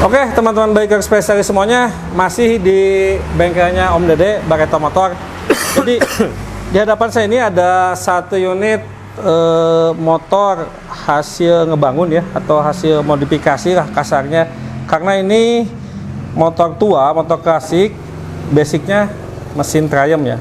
Oke, teman-teman biker spesialis semuanya, masih di bengkelnya Om Dede Barreto Motor. Jadi di hadapan saya ini ada satu unit motor hasil ngebangun ya, atau hasil modifikasi lah kasarnya. Karena ini motor tua, motor klasik, basicnya mesin Triumph ya.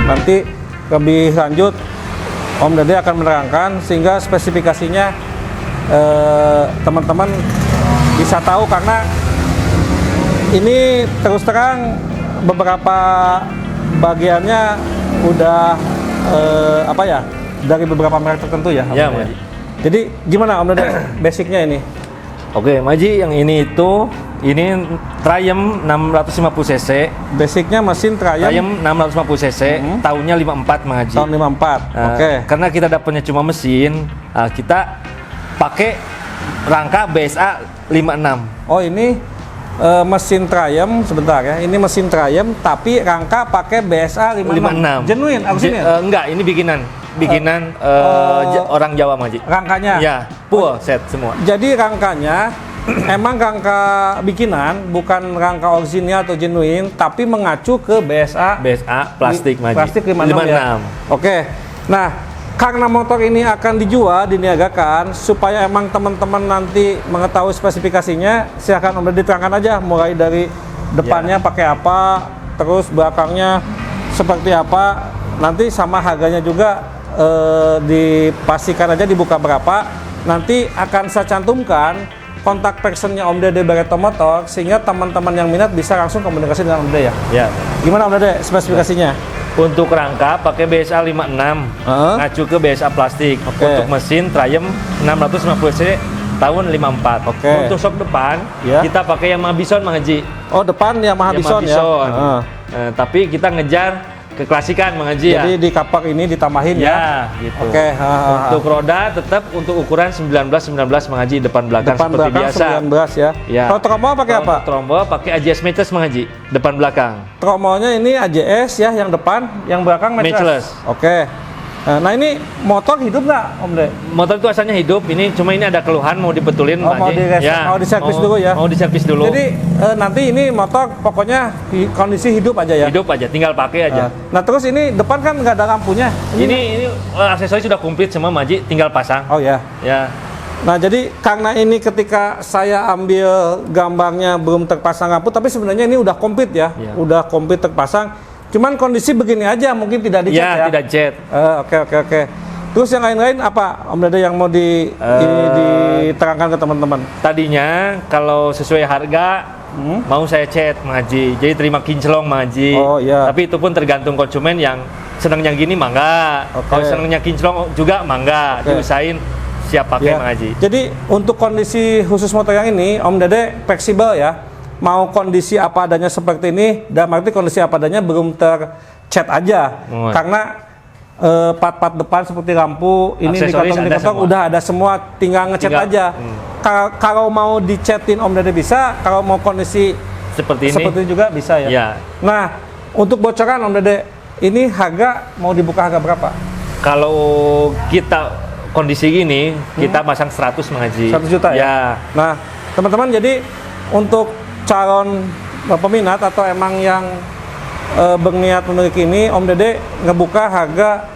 Nanti lebih lanjut Om Dede akan menerangkan sehingga spesifikasinya teman-teman bisa tahu, karena ini terus terang beberapa bagiannya udah apa ya, dari beberapa merek tertentu ya. Ya, Maji. Jadi gimana Om Dede basicnya ini? Oke, Maji, yang ini Triumph 650 cc. Basicnya mesin Triumph 650 cc, tahunnya 54, Maji. Tahun 54. Oke. Karena kita dapatnya cuma mesin, kita pakai rangka BSA 56. Oh, ini mesin Triumph, sebentar ya. Ini mesin Triumph tapi rangka pakai BSA 56. Genuine original? Enggak, ini bikinan orang Jawa, Maji. Rangkanya? Ya, full set semua. Jadi rangkanya emang rangka bikinan, bukan rangka original atau genuine, tapi mengacu ke BSA plastik, Maji. Plastik 56 ya? Oke. Nah, karena motor ini akan dijual, diniagakan, supaya emang teman-teman nanti mengetahui spesifikasinya, silahkan Om Dede diterangkan aja, mulai dari depannya pakai apa, terus belakangnya seperti apa, nanti sama harganya juga dipastikan aja dibuka berapa. Nanti akan saya cantumkan kontak personnya Om Dede Barreto Motor, sehingga teman-teman yang minat bisa langsung komunikasi dengan Om Dede ya. Ya. Gimana Om Dede spesifikasinya? Untuk rangka pakai BSA 56, ngacu ke BSA plastik. Untuk mesin Triumph 650 cc tahun 54. Untuk shock depan kita pakai Yamaha Bison, Mang Haji. Oh, depan Yamaha Bison ya. Tapi kita ngejar keklasikan, Mang Haji. Jadi di kapak ini ditambahin ya. Gitu. Untuk roda tetap untuk ukuran 19 Mang Haji, depan belakang seperti biasa. 19 ya. Kalau tromol pakai apa? Tromol pakai AJS matchless, Mang Haji, depan belakang. Tromolnya ini AJS ya, yang depan, yang belakang matchless. Oke. Nah, ini motor hidup nggak Om Dede? Motor itu asalnya hidup, ini cuma ini ada keluhan, mau dibetulin. Mau diservis dulu ya? Mau diservis dulu. Jadi nanti ini motor pokoknya kondisi hidup aja ya? Hidup aja, tinggal pakai aja. Nah, terus ini depan kan nggak ada lampunya. Ini aksesoris sudah komplit semua, Maji, tinggal pasang. Oh ya? Ya. Nah, jadi karena ini ketika saya ambil gambarnya belum terpasang lampu, tapi sebenarnya ini udah komplit ya? Udah komplit terpasang. Cuman kondisi begini aja, mungkin tidak dicat ya? Tidak cat. Oke. Terus yang lain-lain apa Om Dede yang mau ini diterangkan ke teman-teman? Tadinya kalau sesuai harga mau saya cat, Mang Haji. Jadi terima kinclong, Mang Haji. Oh iya. Tapi itu pun tergantung konsumen, yang senangnya gini mangga. Kalau senangnya kinclong juga mangga. Diusahain siap pakai, Mang Haji. Jadi untuk kondisi khusus motor yang ini Om Dede fleksibel ya. Mau kondisi apa adanya seperti ini, dan arti kondisi apa adanya belum tercat aja. Karena part-part depan seperti lampu, ini dikantong udah ada semua, tinggal ngecat aja. Kalau mau dicatin Om Dede bisa, kalau mau kondisi seperti ini juga bisa ya. Nah, untuk bocoran Om Dede, ini harga mau dibuka harga berapa? Kalau kita kondisi gini, kita pasang 100, Mang Haji. 100 juta ya? Nah, teman-teman, jadi untuk calon peminat atau emang yang berniat memiliki ini, Om Dede ngebuka harga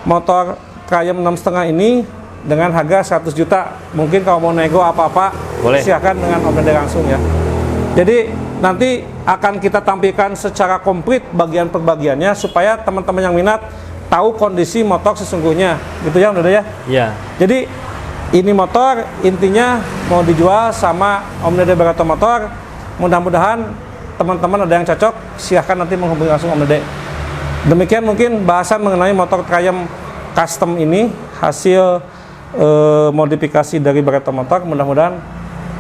motor Triumph 6,5 ini dengan harga 100 juta. Mungkin kalau mau nego apa-apa, silakan dengan Om Dede langsung ya. Jadi nanti akan kita tampilkan secara komplit bagian per bagiannya supaya teman-teman yang minat tahu kondisi motor sesungguhnya, gitu ya Om Dede ya? Iya. Jadi ini motor intinya mau dijual sama Om Dede Barato Motor. Mudah-mudahan teman-teman ada yang cocok, silahkan nanti menghubungi langsung Om Dede. Demikian mungkin bahasan mengenai motor Triumph Custom ini, hasil modifikasi dari Barato Motor. Mudah-mudahan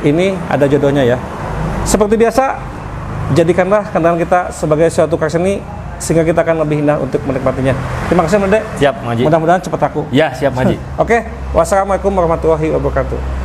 ini ada jodohnya ya. Seperti biasa, jadikanlah kendaraan kita sebagai suatu karya seni sehingga kita akan lebih indah untuk menikmatinya. Terima kasih Om Dede. Siap, Maji. Mudah-mudahan cepat laku. Ya, siap, Maji. Oke, wassalamualaikum warahmatullahi wabarakatuh.